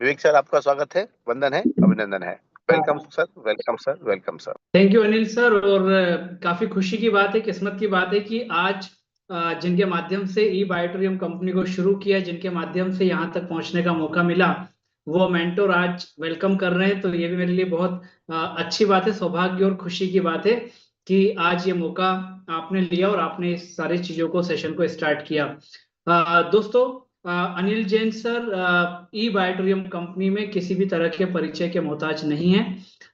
विवेक sir, आपका स्वागत है, वंदन है, अभिनंदन है। Welcome sir, welcome sir, welcome sir. Thank you Anil sir. और काफी खुशी की बात है, किस्मत की बात है कि आज जिनके माध्यम से ई बायोटोरियम कंपनी को शुरू किया, जिनके माध्यम से यहाँ तक पहुंचने का मौका मिला, वो मेंटोर आज वेलकम कर रहे हैं। तो ये भी मेरे लिए बहुत अच्छी बात है, सौभाग्य और खुशी की बात है कि आज ये मौका आपने लिया और आपने इस सारी चीजों को, सेशन को स्टार्ट किया। दोस्तों, अनिल जैन सर ई बायोटोरियम कंपनी में किसी भी तरह के परिचय के मोहताज नहीं है।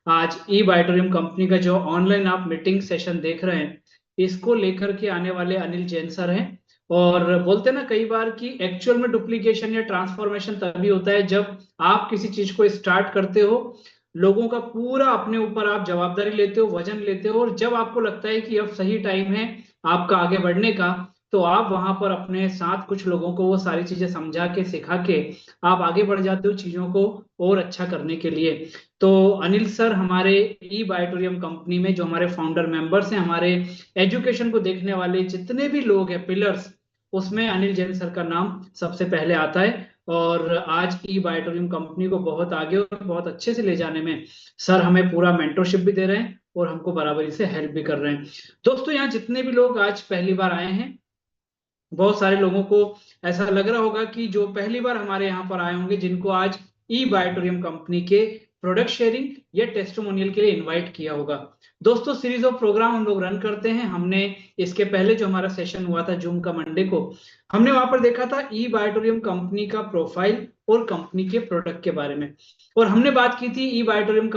आज ई बायोटोरियम कंपनी का जो ऑनलाइन आप मीटिंग सेशन देख रहे हैं, इसको लेकर के आने वाले अनिल जैन सर हैं। और बोलते हैं ना कई बार कि एक्चुअल में डुप्लीकेशन या ट्रांसफॉर्मेशन तभी होता है जब आप किसी चीज को स्टार्ट करते हो, लोगों का पूरा अपने ऊपर आप जवाबदारी लेते हो, वजन लेते हो, और जब आपको लगता है कि अब सही टाइम है आपका आगे बढ़ने का, तो आप वहां पर अपने साथ कुछ लोगों को वो सारी चीजें समझा के, सिखा के आप आगे बढ़ जाते हो चीजों को और अच्छा करने के लिए। तो अनिल सर हमारे ई बायोटोरियम कंपनी में जो हमारे फाउंडर मेंबर्स हैं, हमारे एजुकेशन को देखने वाले जितने भी लोग हैं पिलर्स, उसमें अनिल जैन सर का नाम सबसे पहले आता है। और आज ई बायोटोरियम कंपनी को बहुत आगे और बहुत अच्छे से ले जाने में सर हमें पूरा मेंटरशिप भी दे रहे हैं और हमको बराबरी से हेल्प भी कर रहे हैं। दोस्तों, यहाँ जितने भी लोग आज पहली बार आए हैं, बहुत सारे लोगों को ऐसा लग रहा होगा कि जो पहली बार हमारे यहाँ पर आए होंगे, जिनको आज ई बायोटोरियम कंपनी के प्रोडक्ट शेयरिंग या टेस्टिमोनियल के लिए इनवाइट किया होगा। दोस्तों, सीरीज ऑफ प्रोग्राम हम लोग रन करते हैं। हमने इसके पहले जो हमारा सेशन हुआ था जूम का मंडे को, हमने वहां पर देखा था ई बायोटोरियम कंपनी का प्रोफाइल और कंपनी के प्रोडक्ट के बारे में। और हमने बात की थी ई बायोटोरियम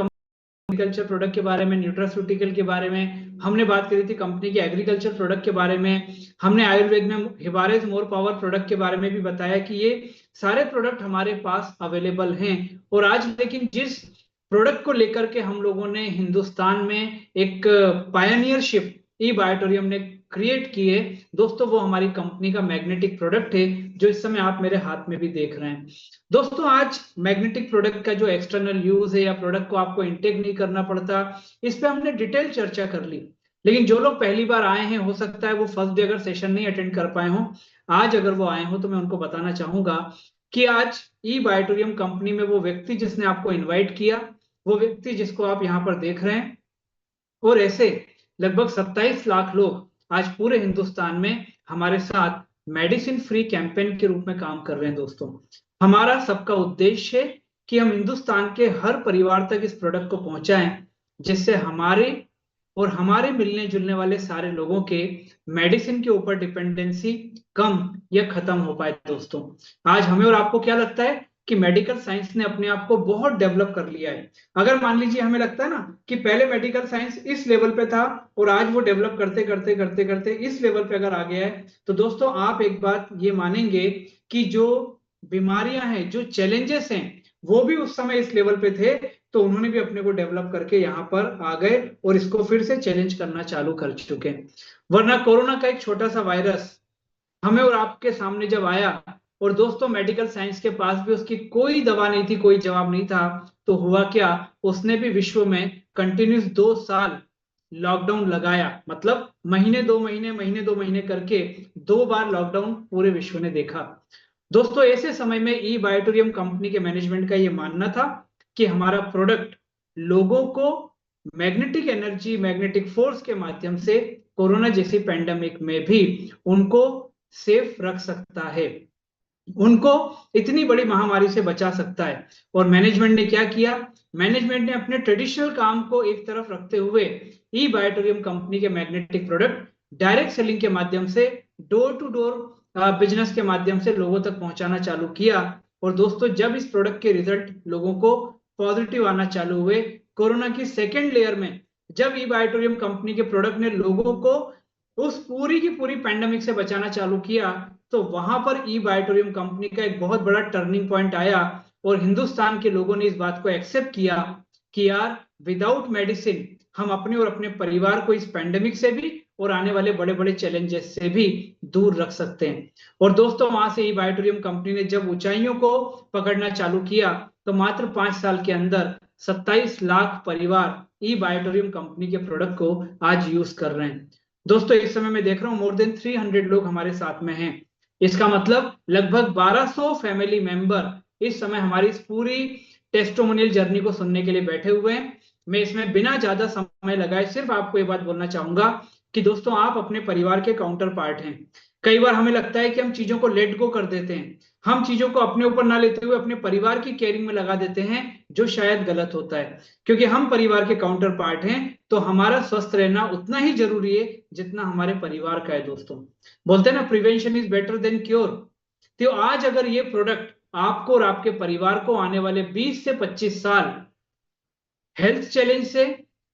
एग्रीकल्चर प्रोडक्ट के बारे में, न्यूट्रास्यूटिकल के बारे में हमने बात करी थी, कंपनी के एग्रीकल्चर प्रोडक्ट के बारे में हमने, आयुर्वेद में हिबारेज मोर पावर प्रोडक्ट के बारे में भी बताया कि ये सारे प्रोडक्ट हमारे पास अवेलेबल हैं। और आज लेकिन जिस प्रोडक्ट को लेकर के हम लोगों ने हिंदुस्तान में एक पायनियरशिप ई बायोटोरियम ने क्रिएट की है, दोस्तों, वो हमारी कंपनी का मैग्नेटिक प्रोडक्ट है, जो इस समय आप मेरे हाथ में भी देख रहे हैं। दोस्तों, आज मैग्नेटिक प्रोडक्ट का जो एक्सटर्नल यूज है या प्रोडक्ट को आपको इनटेक नहीं करना पड़ता, इस पे हमने डिटेल चर्चा कर ली। लेकिन जो लोग पहली बार आए हैं, हो सकता है वो फर्स्ट डे अगर सेशन नहीं अटेंड कर पाए हों, आज अगर वो आए हों तो मैं उनको बताना चाहूंगा कि आज ई बायोटोरियम कंपनी में वो व्यक्ति जिसने आपको इन्वाइट किया, वो व्यक्ति जिसको आप यहाँ पर देख रहे हैं, और ऐसे लगभग 27 लाख लोग आज पूरे हिंदुस्तान में हमारे साथ मेडिसिन फ्री कैंपेन के रूप में काम कर रहे हैं। दोस्तों, हमारा सबका उद्देश्य है कि हम हिंदुस्तान के हर परिवार तक इस प्रोडक्ट को पहुंचाएं, जिससे हमारे और हमारे मिलने जुलने वाले सारे लोगों के मेडिसिन के ऊपर डिपेंडेंसी कम या खत्म हो पाए। दोस्तों, आज हमें और आपको क्या लगता है कि मेडिकल साइंस ने अपने आप को बहुत डेवलप कर लिया है। अगर मान लीजिए हमें लगता है ना कि पहले मेडिकल साइंस इस लेवल पे था और आज वो डेवलप करते करते करते करते इस लेवल पे अगर आ गया है, तो दोस्तों आप एक बात ये मानेंगे कि जो बीमारियां हैं, जो चैलेंजेस हैं, वो भी उस समय इस लेवल पे थे, तो उन्होंने भी अपने को डेवलप करके यहाँ पर आ गए और इसको फिर से चैलेंज करना चालू कर चुके हैं। वरना कोरोना का एक छोटा सा वायरस हमें और आपके सामने जब आया, और दोस्तों मेडिकल साइंस के पास भी उसकी कोई दवा नहीं थी, कोई जवाब नहीं था, तो हुआ क्या, उसने भी विश्व में कंटिन्यूस 2 साल लॉकडाउन लगाया। मतलब महीने 2 महीने, महीने 2 महीने करके 2 बार लॉकडाउन पूरे विश्व ने देखा। दोस्तों, ऐसे समय में ई बायोटोरियम कंपनी के मैनेजमेंट का यह मानना था कि हमारा प्रोडक्ट लोगों को मैग्नेटिक एनर्जी, मैग्नेटिक फोर्स के माध्यम से कोरोना जैसी पैंडेमिक में भी उनको सेफ रख सकता है, उनको इतनी बड़ी महामारी से बचा सकता है। और मैनेजमेंट ने क्या किया, मैनेजमेंट ने अपने ट्रेडिशनल काम को एक तरफ रखते हुए ई बायोटोरियम कंपनी के मैग्नेटिक प्रोडक्ट डायरेक्ट सेलिंग के माध्यम से, डोर टू डोर बिजनेस के माध्यम से लोगों तक पहुंचाना चालू किया। और दोस्तों, जब इस प्रोडक्ट के रिजल्ट लोगों को पॉजिटिव आना चालू हुए, कोरोना की सेकेंड लेयर में जब ई बायोटोरियम कंपनी के प्रोडक्ट ने लोगों को उस पूरी की पूरी पैंडेमिक से बचाना चालू किया, तो वहां पर ई बायोटोरियम कंपनी का एक बहुत बड़ा टर्निंग पॉइंट आया और हिंदुस्तान के लोगों ने इस बात को एक्सेप्ट किया कि यार, विदाउट मेडिसिन हम अपने और अपने परिवार को इस पैंडेमिक से भी और आने वाले बड़े बड़े चैलेंजेस से भी दूर रख सकते हैं। और दोस्तों, वहां से ई बायोटोरियम कंपनी ने जब ऊंचाइयों को पकड़ना चालू किया, तो मात्र 5 साल के अंदर 27 लाख परिवार ई बायोटोरियम कंपनी के प्रोडक्ट को आज यूज कर रहे हैं। दोस्तों, इस समय मैं देख रहा हूं मोर देन 300 लोग हमारे साथ में हैं। इसका मतलब लगभग 1200 फैमिली मेंबर इस समय हमारी इस पूरी टेस्टिमोनियल जर्नी को सुनने के लिए बैठे हुए हैं। मैं इसमें बिना ज्यादा समय लगाए सिर्फ आपको ये बात बोलना चाहूंगा कि दोस्तों, आप अपने परिवार के काउंटर पार्ट हैं। कई बार हमें लगता है कि हम चीजों को लेट गो कर देते हैं, हम चीजों को अपने ऊपर ना लेते हुए अपने परिवार की केयरिंग में लगा देते हैं, जो शायद गलत होता है। क्योंकि हम परिवार के काउंटर पार्ट हैं, तो हमारा स्वस्थ रहना उतना ही जरूरी है जितना हमारे परिवार का है। दोस्तों, बोलते हैं ना, prevention is better than cure. तो आज अगर ये प्रोडक्ट आपको और आपके परिवार को आने वाले 20 से 25 साल हेल्थ चैलेंज से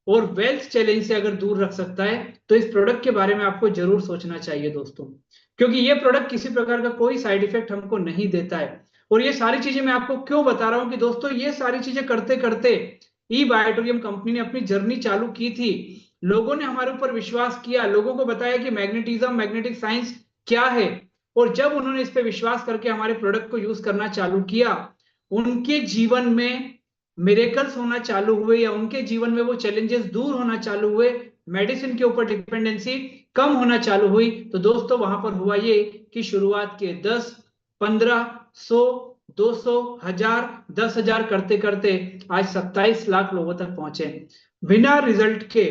और वेल्थ चैलेंज से अगर दूर रख सकता है, तो इस प्रोडक्ट के बारे में आपको जरूर सोचना चाहिए दोस्तों। क्योंकि ये प्रोडक्ट किसी प्रकार का कोई साइड इफेक्ट हमको नहीं देता है। और ये सारी चीजें मैं आपको क्यों बता रहा हूं कि दोस्तों, ये सारी चीजें करते करते ई बायोटोरियम कंपनी ने अपनी जर्नी चालू की थी। लोगों ने हमारे ऊपर विश्वास किया, लोगों को बताया कि मैग्नेटिज्म, मैग्नेटिक साइंस क्या है। और जब उन्होंने इस पे विश्वास करके हमारे प्रोडक्ट को यूज करना चालू किया, उनके जीवन में मिरेकल्स होना चालू हुए, या उनके जीवन में वो चैलेंजेस दूर होना चालू हुए, मेडिसिन के ऊपर डिपेंडेंसी कम होना चालू हुई। तो दोस्तों, वहां पर हुआ ये कि शुरुआत के 10, 15, 100, 200, 1000, 10,000 करते करते आज 27 लाख लोगों तक पहुंचे। बिना रिजल्ट के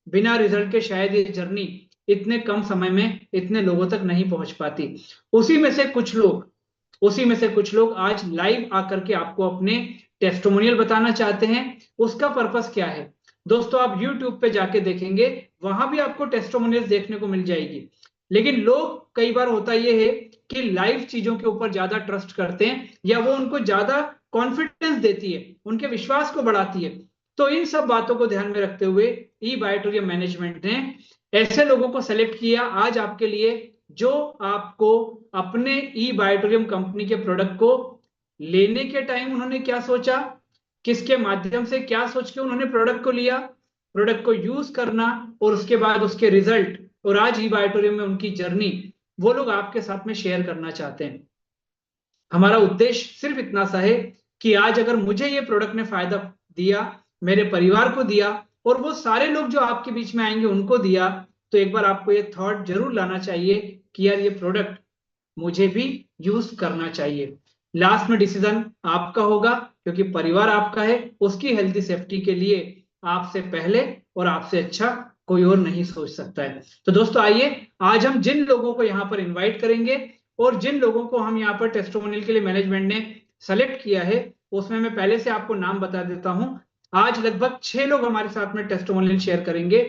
बिना रिजल्ट के शायद ये जर्नी इतने कम समय में इतने लोगों तक नहीं पहुंच पाती। उसी में से कुछ लोग उसी में से कुछ लोग आज लाइव आकर के आपको अपने टेस्टिमोनियल बताना चाहते हैं। उसका पर्पस क्या है दोस्तों, आप YouTube पे जाके देखेंगे, वहां भी आपको टेस्टिमोनियल देखने को मिल जाएगी। लेकिन लोग, कई बार होता यह है कि लाइव चीजों के ऊपर ज्यादा ट्रस्ट करते हैं, या वो उनको ज्यादा कॉन्फिडेंस देती है, उनके विश्वास को बढ़ाती है। तो इन सब बातों को ध्यान में रखते हुए ई बायोटोरियम मैनेजमेंट ने ऐसे लोगों को सेलेक्ट किया आज आपके लिए, जो आपको अपने ई बायोटोरियम कंपनी के प्रोडक्ट को लेने के टाइम उन्होंने क्या सोचा, किसके माध्यम से क्या सोच के उन्होंने प्रोडक्ट को लिया, प्रोडक्ट को यूज करना, और उसके बाद उसके रिजल्ट, और आज ई बायोटोरियम में उनकी जर्नी, वो लोग आपके साथ में शेयर करना चाहते हैं। हमारा उद्देश्य सिर्फ इतना सा है कि आज अगर मुझे ये प्रोडक्ट ने फायदा दिया, मेरे परिवार को दिया, और वो सारे लोग जो आपके बीच में आएंगे उनको दिया, तो एक बार आपको ये थॉट जरूर लाना चाहिए कि यार, ये प्रोडक्ट मुझे भी यूज करना चाहिए। लास्ट में डिसीजन आपका होगा, क्योंकि परिवार आपका है, उसकी हेल्थी सेफ्टी के लिए आपसे पहले और आपसे अच्छा कोई और नहीं सोच सकता है। तो दोस्तों, आइए आज हम जिन लोगों को यहाँ पर इनवाइट करेंगे और जिन लोगों को हम यहाँ पर टेस्टिमोनियल के लिए मैनेजमेंट ने सेलेक्ट किया है, उसमें मैं पहले से आपको नाम बता देता हूं। आज लगभग 6 लोग हमारे साथ में टेस्टिमोनियल शेयर करेंगे।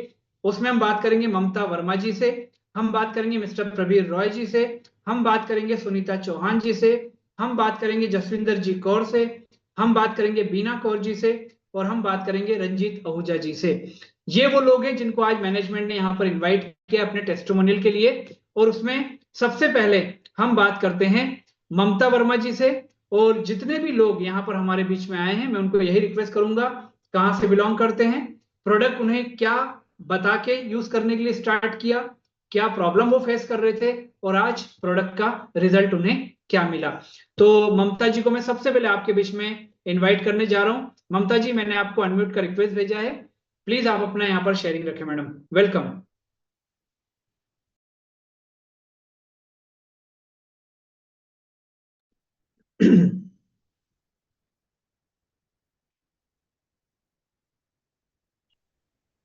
उसमें हम बात करेंगे ममता वर्मा जी से, हम बात करेंगे मिस्टर प्रवीर रॉय जी से, हम बात करेंगे सुनीता चौहान जी से, हम बात करेंगे जसविंदर जी कौर से, हम बात करेंगे बीना कौर जी से, और हम बात करेंगे रंजीत आहूजा जी से। ये वो लोग हैं जिनको आज मैनेजमेंट ने यहाँ पर इनवाइट किया अपने टेस्टिमोनियल के लिए। और उसमें सबसे पहले हम बात करते हैं ममता वर्मा जी से। और जितने भी लोग यहाँ पर हमारे बीच में आए हैं, मैं उनको यही रिक्वेस्ट करूंगा, कहाँ से बिलोंग करते हैं, प्रोडक्ट उन्हें क्या बता के यूज करने के लिए स्टार्ट किया, क्या प्रॉब्लम वो फेस कर रहे थे, और आज प्रोडक्ट का रिजल्ट उन्हें क्या मिला। तो ममता जी को मैं सबसे पहले आपके बीच में इनवाइट करने जा रहा हूं। ममता जी, मैंने आपको अनम्यूट का रिक्वेस्ट भेजा है, प्लीज आप अपना यहाँ पर शेयरिंग रखें मैडम। वेलकम।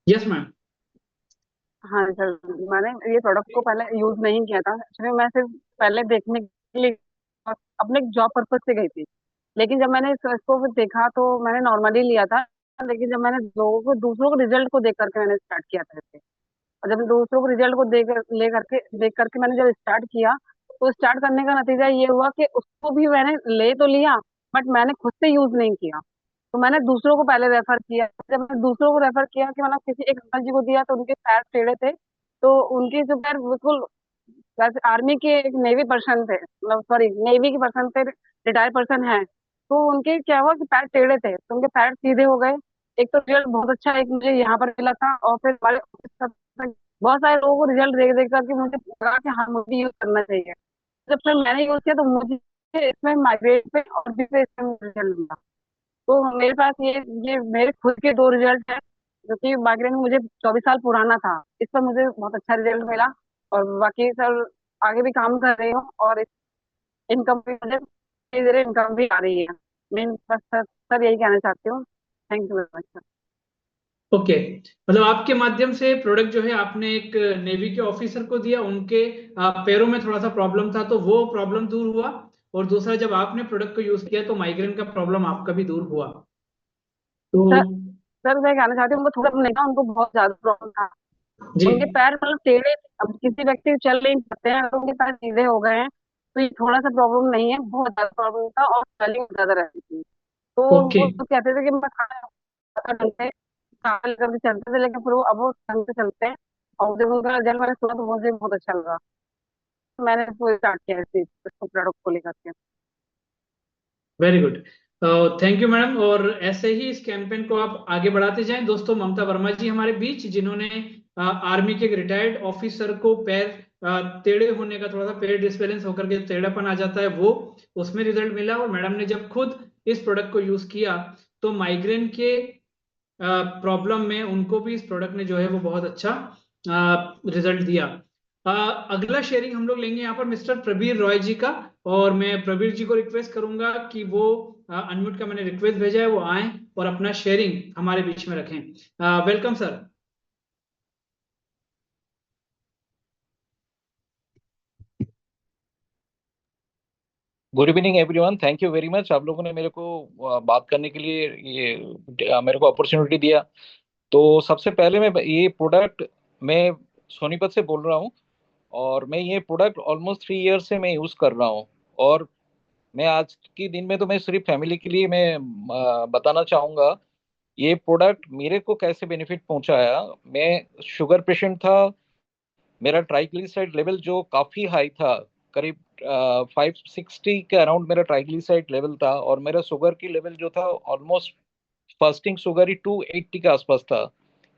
Yes ma'am. हाँ सर, मैंने ये प्रोडक्ट को पहले यूज नहीं किया था। एक्चुअली मैं सिर्फ पहले देखने के लिए अपने जॉब पर्पज से गई थी। लेकिन जब मैंने इसको फिर देखा तो मैंने नॉर्मली लिया था। लेकिन जब मैंने लोगों को, दूसरों को रिजल्ट को देख करके मैंने स्टार्ट किया था इसे। और जब दूसरों को रिजल्ट को देख करके मैंने जब स्टार्ट किया, तो स्टार्ट करने का नतीजा ये हुआ कि उसको भी मैंने ले तो लिया, बट मैंने खुद से यूज नहीं किया। तो मैंने दूसरों को पहले रेफर किया। जब मैंने दूसरों को रेफर किया कि मतलब किसी एक अंकल जी को दिया, तो उनके पैर टेढ़े थे। तो उनके जो पैर बिल्कुल, वैसे आर्मी के एक नेवी पर्सन थे, मतलब सॉरी नेवी के पर्सन थे, रिटायर्ड पर्सन है। तो उनके क्या हुआ कि पैर टेढ़े थे, तो उनके पैर सीधे हो गए। एक तो रिजल्ट बहुत अच्छा एक मुझे यहाँ पर मिला था, और फिर हमारे ऑफिस का बहुत सारे लोगों को रिजल्ट देख देख करके मुझे लगा कि हाँ, मुझे यूज करना चाहिए। जब फिर मैंने यूज किया तो मुझे इसमें माइग्रेन पे और भी पे इसमें रिजल्ट मिला। तो मेरे पास ये मेरे खुद के दो रिजल्ट हैं, जो कि माइग्रेन मुझे 24 साल पुराना था। इस पर मुझे बहुत अच्छा रिजल्ट मिला। और बाकी सर, आगे भी काम कर रही हूँ, और इस इनकम भी मुझे धीरे धीरे इनकम भी आ रही है। मैं बस सर यही कहना चाहती हूँ। Thank you very much sir. Okay, मतलब आपके माध्यम से प्रोडक्ट जो है आपने एक नेवी के ऑफिसर को दिया, उनके पैरों में थोड़ा सा प्रॉब्लम था तो वो प्रॉब्लम दूर हुआ, और दूसरा जब आपने प्रोडक्ट को यूज किया तो माइग्रेन का प्रॉब्लम आपका भी दूर हुआ। तो सर सर मैं कहना चाहती हूँ, उनको थोड़ा नहीं था, उनको बहुत ज्यादा प्रॉब्लम था। जी, उनके पैर मतलब टेढ़े, अब किसी व्यक्ति चल नहीं सकते हैं, अगर उनके पैर सीधे हो गए हैं तो ये थोड़ा सा प्रॉब्लम नहीं है, बहुत ज्यादा प्रॉब्लम था और स्वेलिंग ज्यादा रहती थी। तो ओके, वो तो कहते थे कि मैं खाना ढंग से खा लेकर के चलते थे, लेकिन फिर वो अब वो ढंग से चलते हैं। और जब उनका रिजल्ट मैंने सुना तो मुझे बहुत अच्छा लगा। तो मैंने वो स्टार्ट किया इसको प्रोडक्ट को लेकर के। Very good. Thank you madam, और ऐसे ही इस कैंपेन को आप आगे बढ़ाते जाएं। दोस्तों, ममता वर्मा जी हमारे बीच, जिन्होंने आर्मी के एक रिटायर्ड ऑफिसर को पैर टेढ़े होने का, थोड़ा सा पैर डिसबैलेंस होकर के टेढ़ापन आ जाता है, वो उसमें रिजल्ट मिला, और मैडम ने जब खुद इस प्रोडक्ट को यूज किया तो माइग्रेन के प्रॉब्लम में उनको भी इस प्रोडक्ट ने जो है वो बहुत अच्छा रिजल्ट दिया। अगला शेयरिंग हम लोग लेंगे यहाँ पर मिस्टर प्रबीर रॉय जी का, और मैं प्रबीर जी को रिक्वेस्ट करूंगा कि वो अनम्यूट का मैंने रिक्वेस्ट भेजा है, वो आए और अपना शेयरिंग हमारे बीच में रखें। Welcome sir. Good evening everyone, thank you very much. आप लोगों ने मेरे को बात करने के लिए ये मेरे को अपॉर्चुनिटी दिया। तो सबसे पहले मैं ये प्रोडक्ट, मैं सोनीपत से बोल रहा हूँ, और मैं ये प्रोडक्ट ऑलमोस्ट 3 ईयर से मैं यूज़ कर रहा हूँ। और मैं आज के दिन में तो मैं सिर्फ फैमिली के लिए मैं बताना चाहूँगा ये प्रोडक्ट मेरे को कैसे बेनिफिट पहुंचाया। मैं शुगर पेशेंट था, मेरा ट्राइग्लिसराइड लेवल जो काफ़ी हाई था, करीब 560 के अराउंड मेरा ट्राइग्लिसराइड लेवल था, और मेरा शुगर की लेवल जो था ऑलमोस्ट फास्टिंग शुगर ही 280 के आसपास था।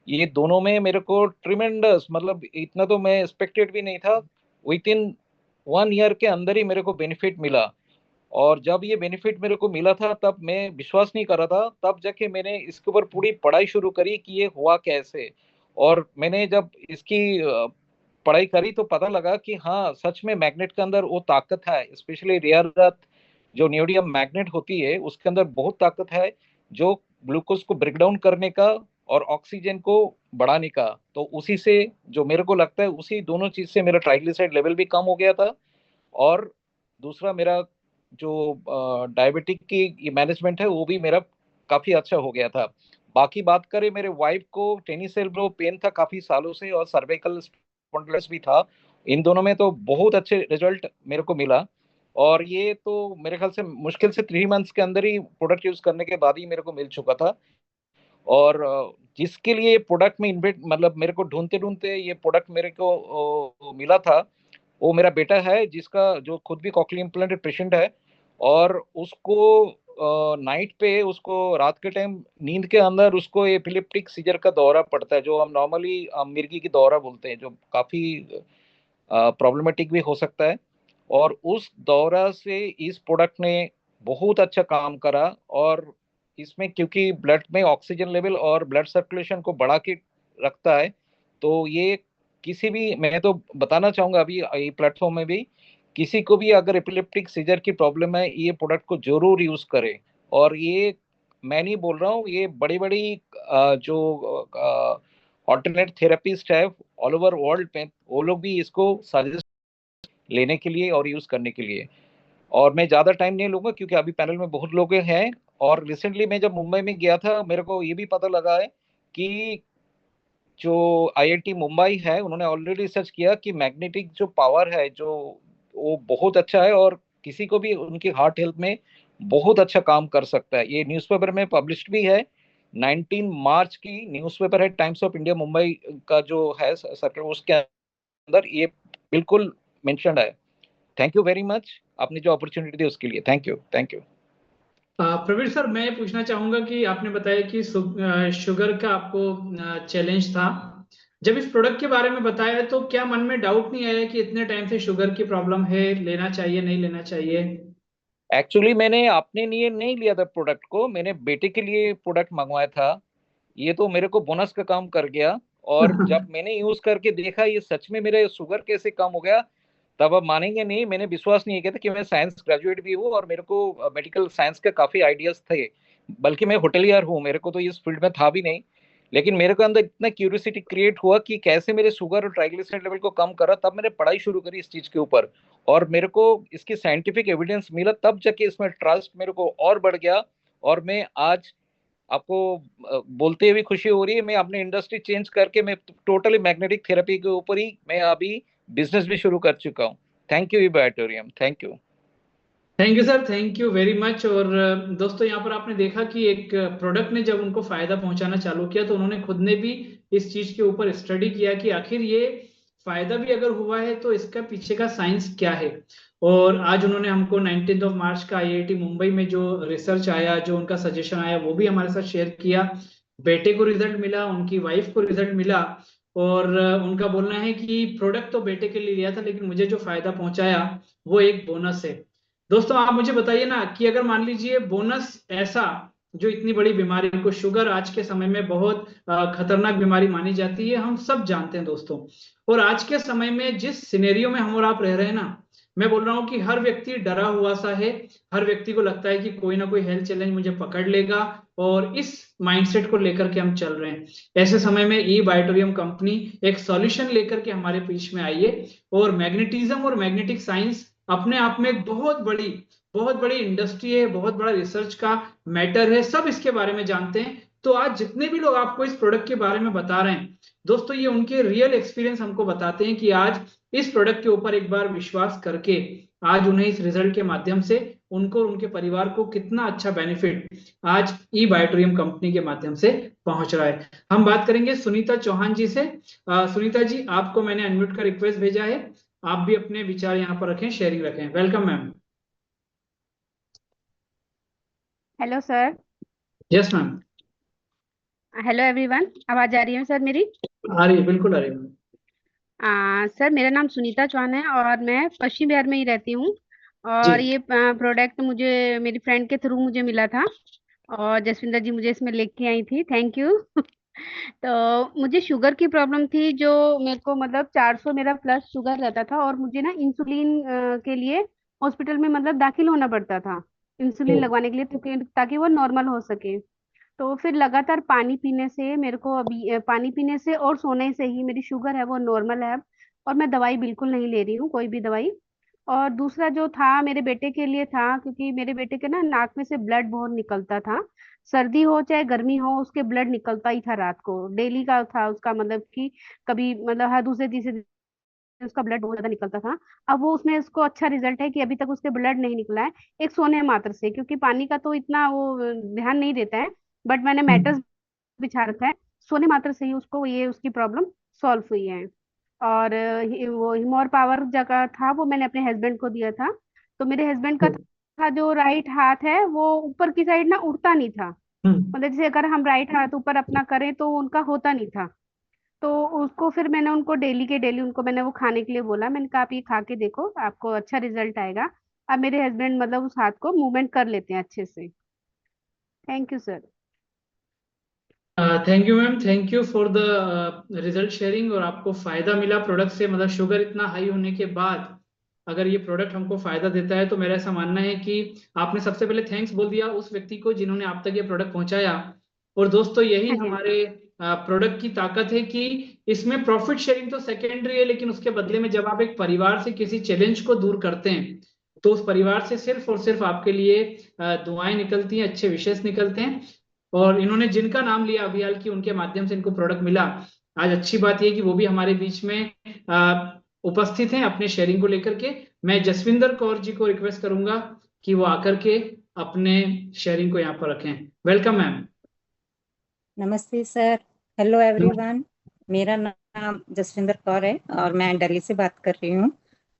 ये दोनों में मेरे को ट्रिमेंडस, मतलब इतना तो मैं एक्सपेक्टेड भी नहीं था। विद इन 1 ईयर के अंदर ही मेरे को बेनिफिट मिला। और जब ये बेनिफिट मेरे को मिला था तब मैं विश्वास नहीं कर रहा था, तब जाके मैंने इसके ऊपर पूरी पढ़ाई शुरू करी कि ये हुआ कैसे। और मैंने जब इसकी पढ़ाई करी तो पता लगा कि हाँ, सच में मैग्नेट के अंदर वो ताकत है, स्पेशली रेयर अर्थ जो न्यूडियम मैग्नेट होती है उसके अंदर बहुत ताकत है, जो ग्लूकोज को ब्रेक डाउन करने का और ऑक्सीजन को बढ़ाने का। तो उसी से जो मेरे को लगता है, उसी दोनों चीज से मेरा ट्राइग्लिसराइड लेवल भी कम हो गया था। और दूसरा, मेरा जो डायबिटिक की मैनेजमेंट है वो भी मेरा काफी अच्छा हो गया था। बाकी बात करें, मेरे वाइफ को टेनिस एल्बो पेन था काफी सालों से, और सर्वाइकल स्पॉन्डिलोसिस भी था। इन दोनों में तो बहुत अच्छे रिजल्ट मेरे को मिला। और ये तो मेरे ख्याल से मुश्किल से 3 मंथ्स के अंदर ही प्रोडक्ट यूज करने के बाद ही मेरे को मिल चुका था। और जिसके लिए प्रोडक्ट में इन्वेट, मतलब मेरे को ढूंढते ढूंढते ये प्रोडक्ट मेरे को मिला था, वो मेरा बेटा है, जिसका जो खुद भी कॉक्लियर इम्प्लांटेड पेशेंट है। और उसको नाइट पे, उसको रात के टाइम नींद के अंदर उसको एपिलेप्टिक सीजर का दौरा पड़ता है, जो हम नॉर्मली मिर्गी की दौरा बोलते हैं, जो काफी प्रॉब्लमेटिक भी हो सकता है। और उस दौरा से इस प्रोडक्ट ने बहुत अच्छा काम करा। और इसमें क्योंकि ब्लड में ऑक्सीजन लेवल और ब्लड सर्कुलेशन को बढ़ा के रखता है, तो ये किसी भी, मैं तो बताना चाहूंगा अभी ये प्लेटफॉर्म में भी, किसी को भी अगर एपिलेप्टिक सीजर की प्रॉब्लम है, ये प्रोडक्ट को जरूर यूज करें। और ये मैं नहीं बोल रहा हूँ, ये बड़ी बड़ी जो ऑल्टरनेट थेरेपिस्ट है ऑल ओवर वर्ल्ड में, वो लोग भी इसको सजेस्ट लेने के लिए और यूज करने के लिए। और मैं ज्यादा टाइम नहीं लूंगा क्योंकि अभी पैनल में बहुत लोग हैं। और रिसेंटली मैं जब मुंबई में गया था, मेरे को ये भी पता लगा है कि जो आईआईटी मुंबई है, उन्होंने ऑलरेडी रिसर्च किया कि मैग्नेटिक जो पावर है जो, वो बहुत अच्छा है, और किसी को भी उनकी हार्ट हेल्थ में बहुत अच्छा काम कर सकता है। ये न्यूज़पेपर में पब्लिश्ड भी है। 19 मार्च की न्यूज़पेपर है, टाइम्स ऑफ इंडिया मुंबई का जो है सर्कल, उसके अंदर ये बिल्कुल मेंशन्ड है। थैंक यू वेरी मच, आपने जो अपॉर्चुनिटी दी उसके लिए thank you, thank you. Praveen sir, मैं पूछना चाहूंगा कि आपने बताया कि शुगर का आपको चैलेंज था। जब इस प्रोडक्ट के बारे में बताया तो क्या मन में डाउट नहीं आया कि इतने टाइम से शुगर की प्रॉब्लम है, लेना चाहिए नहीं लेना चाहिए? एक्चुअली मैंने अपने लिए नहीं लिया था प्रोडक्ट को, मैंने बेटे के लिए प्रोडक्ट मंगवाया था। ये तो मेरे को बोनस का काम कर गया। और जब मैंने यूज करके देखा ये सच में मेरे शुगर कैसे कम हो गया, तब आप मानेंगे नहीं, मैंने विश्वास नहीं किया था कि मैं साइंस ग्रेजुएट भी हूँ और मेरे को मेडिकल साइंस के काफी आइडियाज थे। बल्कि मैं होटलियर हूँ, मेरे को तो इस फील्ड में था भी नहीं। लेकिन मेरे को अंदर इतना क्यूरियोसिटी क्रिएट हुआ कि कैसे मेरे शुगर और ट्राइग्लिसराइड लेवल को कम करा, तब मैंने पढ़ाई शुरू करी इस चीज के ऊपर। और मेरे को इसकी साइंटिफिक एविडेंस मिला, तब जाके इसमें ट्रस्ट मेरे को और बढ़ गया। और मैं आज आपको बोलते हुए खुशी हो रही है, मैं अपने इंडस्ट्री चेंज करके मैं टोटली मैग्नेटिक थेरेपी के ऊपर ही मैं अभी बिजनेस भी शुरू कर चुका हूँ। थैंक यू इबाटोरियम, thank you. Thank you sir, thank you very much. और दोस्तों यहाँ पर आपने देखा कि एक प्रोडक्ट ने जब उनको फायदा पहुंचाना चालू किया तो उन्होंने खुद ने भी इस चीज के ऊपर स्टडी किया कि आखिर ये फायदा भी अगर हुआ है तो इसका पीछे का साइंस क्या है। और आज उन्होंने हमको 19 मार्च का आईआईटी मुंबई में जो रिसर्च आया, जो उनका सजेशन आया, वो भी हमारे साथ शेयर किया। बेटे को रिजल्ट मिला, उनकी वाइफ को रिजल्ट मिला। और उनका बोलना है कि प्रोडक्ट तो बेटे के लिए लिया था, लेकिन मुझे जो फायदा पहुंचाया वो एक बोनस है। दोस्तों आप मुझे बताइए ना कि अगर मान लीजिए बोनस ऐसा, जो इतनी बड़ी बीमारी को, शुगर आज के समय में बहुत खतरनाक बीमारी मानी जाती है, हम सब जानते हैं दोस्तों। और आज के समय में जिस सिनेरियो में हम और आप रह रहे हैं ना, मैं बोल रहा हूँ कि हर व्यक्ति डरा हुआ सा है। हर व्यक्ति को लगता है कि कोई ना कोई हेल्थ चैलेंज मुझे पकड़ लेगा, और इस माइंडसेट को लेकर के हम चल रहे हैं। ऐसे समय में ई बायोटोरियम कंपनी एक सॉल्यूशन लेकर के हमारे बीच में आई है। और मैग्नेटिज्म और मैग्नेटिक साइंस अपने आप में एक बहुत बड़ी इंडस्ट्री है, बहुत बड़ा रिसर्च का मैटर है, सब इसके बारे में जानते हैं। तो आज जितने भी लोग आपको इस प्रोडक्ट के बारे में बता रहे हैं दोस्तों, ये उनके रियल एक्सपीरियंस हमको बताते हैं कि आज इस प्रोडक्ट के ऊपर एक बार विश्वास करके आज उन्हें इस रिजल्ट के माध्यम से उनको और उनके परिवार को कितना अच्छा बेनिफिट आज ई बायोटोरियम कंपनी के माध्यम से पहुंच रहा है। हम बात करेंगे सुनीता चौहान जी से। सुनीता जी, आपको मैंने अनम्यूट का रिक्वेस्ट भेजा है, आप भी अपने विचार यहाँ पर रखें, शेयरिंग रखें। Welcome ma'am. Hello sir. Yes ma'am. Hello everyone, आवाज आ रही है सर मेरी? आ रही है, बिल्कुल आ रही है मैम। सर मेरा नाम सुनीता चौहान है और मैं पश्चिम बिहार में ही रहती हूँ। जी। और ये प्रोडक्ट मुझे मेरी फ्रेंड के थ्रू मुझे मिला था, और जसविंदर जी मुझे इसमें लेके आई थी, थैंक यू। तो मुझे शुगर की प्रॉब्लम थी, जो मेरे को मतलब 400 मेरा प्लस शुगर रहता था, और मुझे ना इंसुलिन के लिए हॉस्पिटल में मतलब दाखिल होना पड़ता था, इंसुलिन ओ, लगवाने के लिए, ताकि वो नॉर्मल हो सके। तो फिर लगातार पानी पीने से मेरे को अभी पानी पीने से और सोने से ही मेरी शुगर है वो नॉर्मल है अब। और मैं दवाई बिल्कुल नहीं ले रही हूँ, कोई भी दवाई। और दूसरा जो था मेरे बेटे के लिए था, क्योंकि मेरे बेटे के ना नाक में से ब्लड बहुत निकलता था, सर्दी हो चाहे गर्मी हो उसके ब्लड निकलता ही था, रात को डेली का था उसका, मतलब कि कभी मतलब हर दूसरे तीसरे दिन उसका ब्लड बहुत ज्यादा निकलता था। अब वो उसमें उसको अच्छा रिजल्ट है कि अभी तक उसके ब्लड नहीं निकला है, एक सोने मात्र से, क्योंकि पानी का तो इतना वो ध्यान नहीं देता है, बट मैंने हम्म, मैटर्स बिछा रखा है, सोने मात्र से ही उसको ये उसकी प्रॉब्लम सॉल्व हुई है। और वो हिमोर पावर जगह था वो मैंने अपने हस्बैंड को दिया था। तो मेरे हस्बैंड का था जो राइट हाथ है वो ऊपर की साइड ना उठता नहीं था, हम्म। मतलब जैसे अगर हम राइट हाथ ऊपर अपना करें तो उनका होता नहीं था। तो उसको फिर मैंने उनको डेली के डेली उनको मैंने वो खाने के लिए बोला, मैंने कहा आप ये खा के देखो, आपको अच्छा रिजल्ट आएगा। अब मेरे हस्बैंड मतलब उस हाथ को मूवमेंट कर लेते हैं अच्छे से। Thank you sir. Thank you ma'am, thank you for the result sharing. और आपको फायदा मिला प्रोडक्ट से, मतलब शुगर इतना हाई होने के बाद अगर ये प्रोडक्ट हमको फायदा देता है, तो मेरा ऐसा मानना है कि आपने सबसे पहले थैंक्स बोल दिया उस व्यक्ति को जिन्होंने आप तक ये प्रोडक्ट पहुंचाया। और दोस्तों यही हाँ जी, हाँ जी। हमारे प्रोडक्ट की ताकत है कि इसमें प्रॉफिट शेयरिंग तो सेकेंडरी है, लेकिन उसके बदले में जब आप एक परिवार से किसी चैलेंज को दूर करते हैं तो उस परिवार से सिर्फ और सिर्फ आपके लिए दुआएं निकलती हैं, अच्छे विशेष निकलते हैं। और इन्होंने जिनका नाम लिया अभियाल की, उनके माध्यम से इनको प्रोडक्ट मिला। आज अच्छी बात यह कि वो भी हमारे बीच में उपस्थित हैं अपने शेयरिंग को लेकर के। मैं जसविंदर कौर जी को रिक्वेस्ट करूंगा कि वो आकर के अपने शेयरिंग को यहाँ पर रखें। Welcome ma'am. नमस्ते सर। Hello everyone. मेरा नाम जसविंदर कौर है और मैं दिल्ली से बात कर रही हूँ।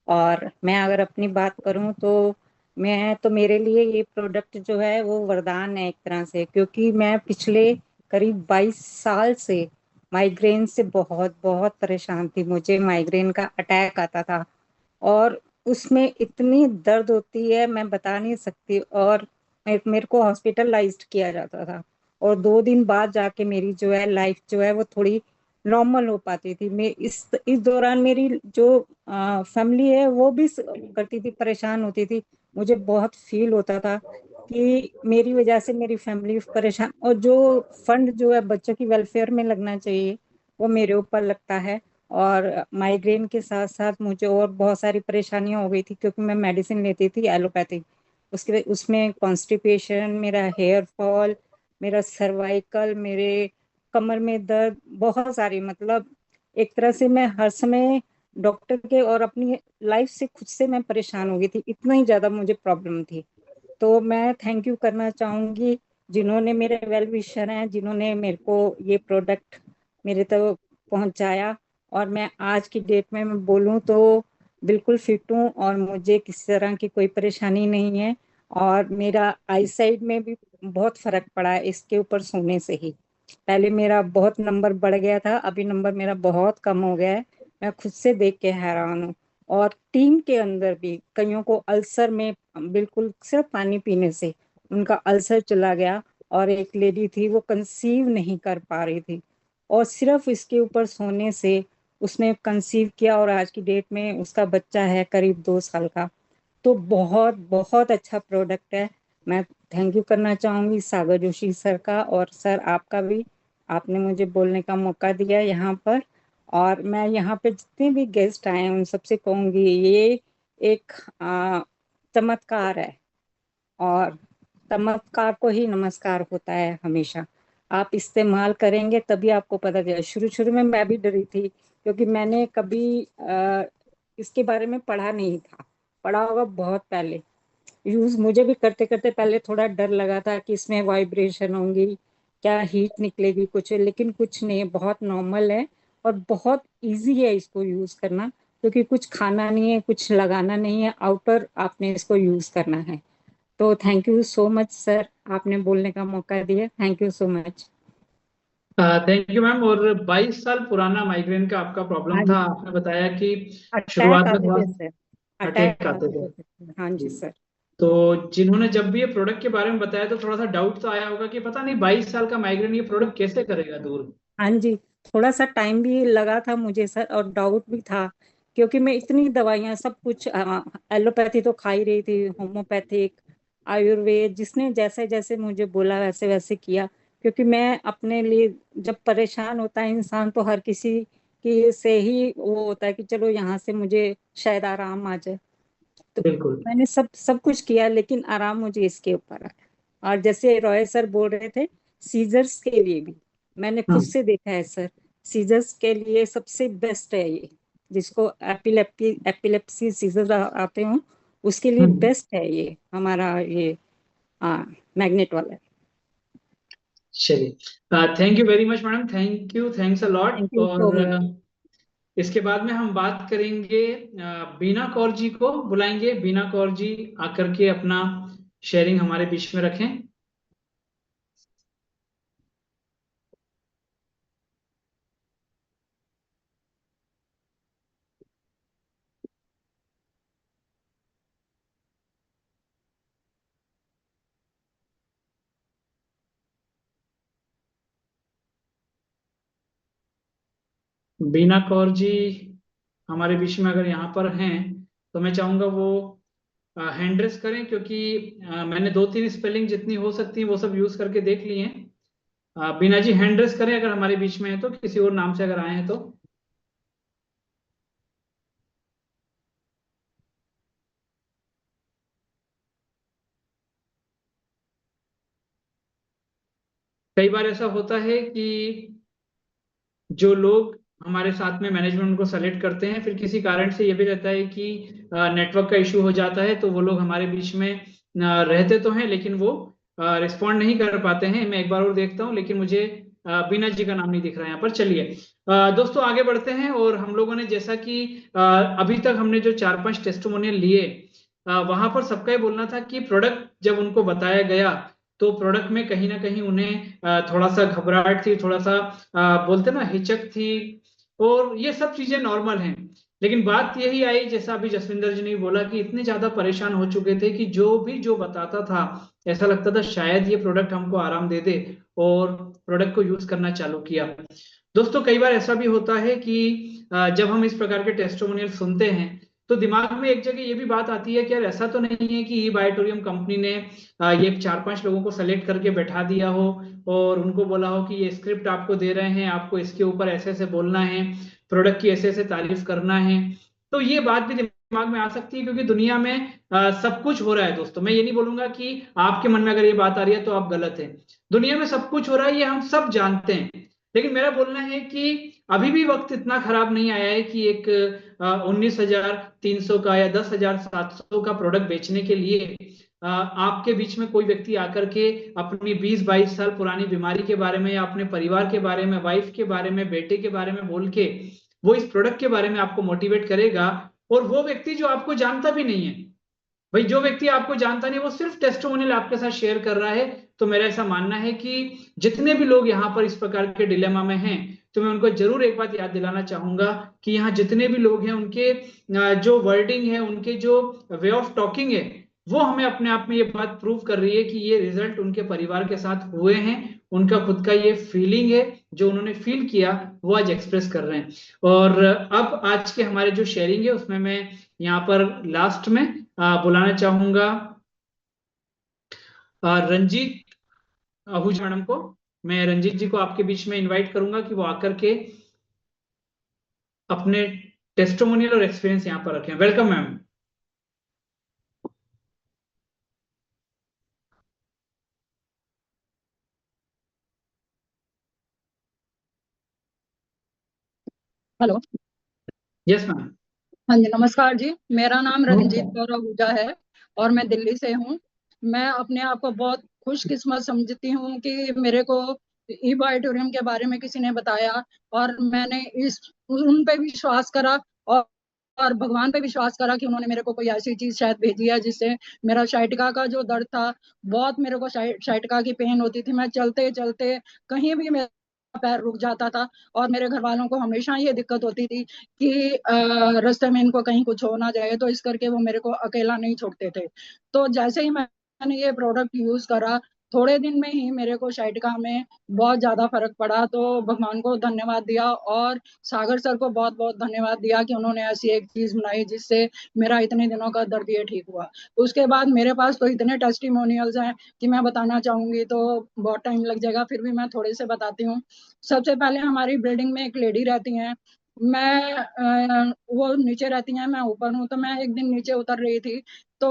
और मैं अगर अपनी बात करूँ तो मेरे लिए ये प्रोडक्ट जो है वो वरदान है एक तरह से, क्योंकि मैं पिछले करीब 22 साल से माइग्रेन से बहुत बहुत परेशान थी। मुझे माइग्रेन का अटैक आता था और उसमें इतनी दर्द होती है मैं बता नहीं सकती, और मेरे को हॉस्पिटलाइज्ड किया जाता था। और 2 दिन बाद जाके मेरी जो है लाइफ जो है वो थोड़ी नॉर्मल हो पाती थी। मैं इस दौरान मेरी जो फैमिली है वो भी करती थी, परेशान होती थी। मुझे बहुत फील होता था कि मेरी वजह से मेरी फैमिली परेशान, और जो फंड जो है बच्चों की वेलफेयर में लगना चाहिए वो मेरे ऊपर लगता है। और माइग्रेन के साथ साथ मुझे और बहुत सारी परेशानियां हो गई थी, क्योंकि मैं मेडिसिन लेती थी एलोपैथी। उसके उसमें कॉन्स्टिपेशन, मेरा हेयर फॉल, मेरा सर्वाइकल, मेरे कमर में दर्द, बहुत सारी, मतलब एक तरह से मैं हर समय डॉक्टर के और अपनी लाइफ से खुद से मैं परेशान हो गई थी, इतना ही ज्यादा मुझे प्रॉब्लम थी। तो मैं थैंक यू करना चाहूंगी जिन्होंने, मेरे वेल विशर हैं, जिन्होंने मेरे को ये प्रोडक्ट मेरे तक पहुंचाया। और मैं आज की डेट में मैं बोलूं तो बिल्कुल फिट हूँ, और मुझे किसी तरह की कोई परेशानी नहीं है। और मेरा आई साइड में भी बहुत फर्क पड़ा है इसके ऊपर सोने से ही। पहले मेरा बहुत नंबर बढ़ गया था, अभी नंबर मेरा बहुत कम हो गया है। मैं खुद से देख के हैरान हूँ। और टीम के अंदर भी कईयों को अल्सर में, बिल्कुल सिर्फ पानी पीने से उनका अल्सर चला गया। और एक लेडी थी वो कंसीव नहीं कर पा रही थी, और सिर्फ इसके ऊपर सोने से उसने कंसीव किया, और आज की डेट में उसका बच्चा है करीब 2 साल का। तो बहुत बहुत अच्छा प्रोडक्ट है। मैं थैंक यू करना चाहूंगी सागर जोशी सर का, और सर आपका भी, आपने मुझे बोलने का मौका दिया यहाँ पर। और मैं यहाँ पे जितने भी गेस्ट आए हैं उन सबसे कहूंगी ये एक चमत्कार है, और चमत्कार को ही नमस्कार होता है हमेशा। आप इस्तेमाल करेंगे तभी आपको पता चलेगा। शुरू शुरू में मैं भी डरी थी, क्योंकि मैंने कभी इसके बारे में पढ़ा नहीं था, पढ़ा होगा बहुत पहले। यूज मुझे भी करते करते पहले थोड़ा डर लगा था कि इसमें वाइब्रेशन होंगी, क्या हीट निकलेगी कुछ, लेकिन कुछ नहीं, बहुत नॉर्मल है। और बहुत इजी है इसको यूज करना, क्योंकि कुछ खाना नहीं है, कुछ लगाना नहीं है, आउटर आपने इसको यूज करना है। तो thank you so much sir, आपने बोलने का मौका दिया, thank you so much. Thank you ma'am. और 22 साल पुराना माइग्रेन का आपका प्रॉब्लम हाँ था, जी, आपने बताया कि अटैक शुरुआत में आते थोड़ा थे सर, अटैक अटैक आते आते थे। थे। हाँ जी जी। सर। तो जिन्होंने जब भी ये प्रोडक्ट के बारे में बताया तो थोड़ा सा डाउट तो आया होगा कि पता नहीं 22 साल का माइग्रेन ये प्रोडक्ट कैसे करेगा दूर। हाँ जी, थोड़ा सा टाइम भी लगा था मुझे सर, और डाउट भी था, क्योंकि मैं इतनी दवाइयाँ सब कुछ एलोपैथी तो खा ही रही थी, होम्योपैथिक, आयुर्वेद, जिसने जैसे जैसे मुझे बोला वैसे वैसे किया। क्योंकि मैं अपने लिए, जब परेशान होता है इंसान तो हर किसी की से ही वो होता है कि चलो यहाँ से मुझे शायद आराम आ जाए। तो बिल्कुल। मैंने सब सब कुछ किया, लेकिन आराम मुझे इसके ऊपर आया। और जैसे रॉय सर बोल रहे थे, सीजर्स के लिए भी मैंने खुद हम्म। से देखा है सर। सीजर्स के लिए सबसे बेस्ट है ये, जिसको एपिलेप्सी सीजर आते हो उसके लिए हम्म। बेस्ट है ये हमारा ये मैग्नेट वाला। चलिए, thank you very much madam, thank you, thanks a lot. Thank you so और मच। इसके बाद में हम बात करेंगे, बीना कौर जी को बुलाएंगे। बीना कौर जी आकर के अपना शेयरिंग हमारे बीच में रखें। बीना कौर जी हमारे बीच में अगर यहाँ पर हैं तो मैं चाहूंगा वो हैंड रेस करें, क्योंकि मैंने 2-3 स्पेलिंग जितनी हो सकती है वो सब यूज करके देख लिए हैं। बीना जी हैंड रेस करें अगर हमारे बीच में है तो, किसी और नाम से अगर आए हैं तो। कई बार ऐसा होता है कि जो लोग हमारे साथ में मैनेजमेंट उनको सेलेक्ट करते हैं, फिर किसी कारण से ये भी रहता है कि नेटवर्क का इशू हो जाता है, तो वो लोग हमारे बीच में रहते तो हैं लेकिन वो रिस्पॉन्ड नहीं कर पाते हैं। मैं एक बार और देखता हूँ, लेकिन मुझे बीना जी का नाम नहीं दिख रहा है यहाँ पर। चलिए दोस्तों आगे बढ़ते हैं। और हम लोगों ने जैसा कि अभी तक हमने जो 4-5 टेस्टिमोनियल लिए, वहां पर सबका ये बोलना था कि प्रोडक्ट जब उनको बताया गया तो प्रोडक्ट में कहीं ना कहीं उन्हें थोड़ा सा घबराहट थी, थोड़ा सा बोलते ना हिचक थी, और ये सब चीजें नॉर्मल हैं। लेकिन बात यही आई, जैसा अभी जसविंदर जी ने बोला, कि इतने ज्यादा परेशान हो चुके थे कि जो भी जो बताता था ऐसा लगता था शायद ये प्रोडक्ट हमको आराम दे दे, और प्रोडक्ट को यूज करना चालू किया। दोस्तों कई बार ऐसा भी होता है कि जब हम इस प्रकार के टेस्टिमोनियल सुनते हैं तो दिमाग में एक जगह ये भी बात आती है कि यार ऐसा तो नहीं है कि ई बायोटोरियम कंपनी ने ये 4-5 लोगों को सेलेक्ट करके बैठा दिया हो और उनको बोला हो कि ये स्क्रिप्ट आपको दे रहे हैं, आपको इसके ऊपर ऐसे ऐसे बोलना है, प्रोडक्ट की ऐसे ऐसे तारीफ करना है। तो ये बात भी दिमाग में आ सकती है क्योंकि दुनिया में सब कुछ हो रहा है दोस्तों। मैं ये नहीं बोलूंगा कि आपके मन में अगर ये बात आ रही है तो आप गलत हैं। दुनिया में सब कुछ हो रहा है, ये हम सब जानते हैं। लेकिन मेरा बोलना है कि अभी भी वक्त इतना खराब नहीं आया है कि एक 19,300 का या 10,700 का प्रोडक्ट बेचने के लिए आपके बीच में कोई व्यक्ति आकर के अपनी 20-22 साल पुरानी बीमारी के बारे में या अपने परिवार के बारे में, वाइफ के बारे में, बेटे के बारे में बोल के वो इस प्रोडक्ट के बारे में आपको मोटिवेट करेगा। और वो व्यक्ति जो आपको जानता भी नहीं है, भाई जो व्यक्ति आपको जानता नहीं, वो सिर्फ टेस्टिमोनियल आपके साथ शेयर कर रहा है। तो मेरा ऐसा मानना है कि जितने भी लोग यहाँ पर इस प्रकार के डिलेमा में हैं, तो मैं उनको जरूर एक बात याद दिलाना चाहूंगा कि यहाँ जितने भी लोग हैं उनके जो वर्डिंग है, उनके जो वे ऑफ टॉकिंग है, वो हमें अपने आप में ये बात प्रूव कर रही है कि ये रिजल्ट उनके परिवार के साथ हुए हैं। उनका खुद का ये फीलिंग है जो उन्होंने फील किया, वो आज एक्सप्रेस कर रहे हैं। और अब आज के हमारे जो शेयरिंग है उसमें मैं यहाँ पर लास्ट में बुलाना चाहूंगा रंजीत आहूजा मैडम को। मैं रंजीत जी को आपके बीच में इनवाइट करूंगा कि वो आकर के अपने टेस्टिमोनियल और एक्सपीरियंस यहाँ पर रखें। Welcome ma'am. Hello. Yes ma'am. हाँ जी, नमस्कार जी। मेरा नाम रंजीत कौर आहूजा है और मैं दिल्ली से हूँ। मैं अपने आप को बहुत खुशकिस्मत समझती हूँ कि मेरे को ई बायोटोरियम के बारे में किसी ने बताया और मैंने उन पे विश्वास करा और भगवान पे विश्वास करा कि उन्होंने मेरे को कोई ऐसी चीज शायद भेजी है जिससे मेरा साइटिका का जो दर्द था, बहुत मेरे को साइटिका की पेन होती थी। मैं चलते चलते कहीं भी मेरा पैर रुक जाता था और मेरे घर वालों को हमेशा ये दिक्कत होती थी कि रास्ते में इनको कहीं कुछ हो ना जाए, तो इस करके वो मेरे को अकेला नहीं छोड़ते थे। तो जैसे ही मैंने ये प्रोडक्ट यूज करा, थोड़े दिन में ही मेरे को साइटिका में बहुत ज्यादा फर्क पड़ा। तो भगवान को धन्यवाद दिया और सागर सर को बहुत बहुत धन्यवाद दिया कि उन्होंने ऐसी एक चीज बनाई जिससे मेरा इतने दिनों का दर्द ये ठीक हुआ। उसके बाद मेरे पास तो इतने टेस्टिमोनियल्स हैं कि मैं बताना चाहूंगी तो बहुत टाइम लग जाएगा, फिर भी मैं थोड़े से बताती हूँ। सबसे पहले हमारी बिल्डिंग में एक लेडी रहती हैं। वो नीचे रहती हैं, मैं ऊपर हूँ। तो मैं एक दिन नीचे उतर रही थी तो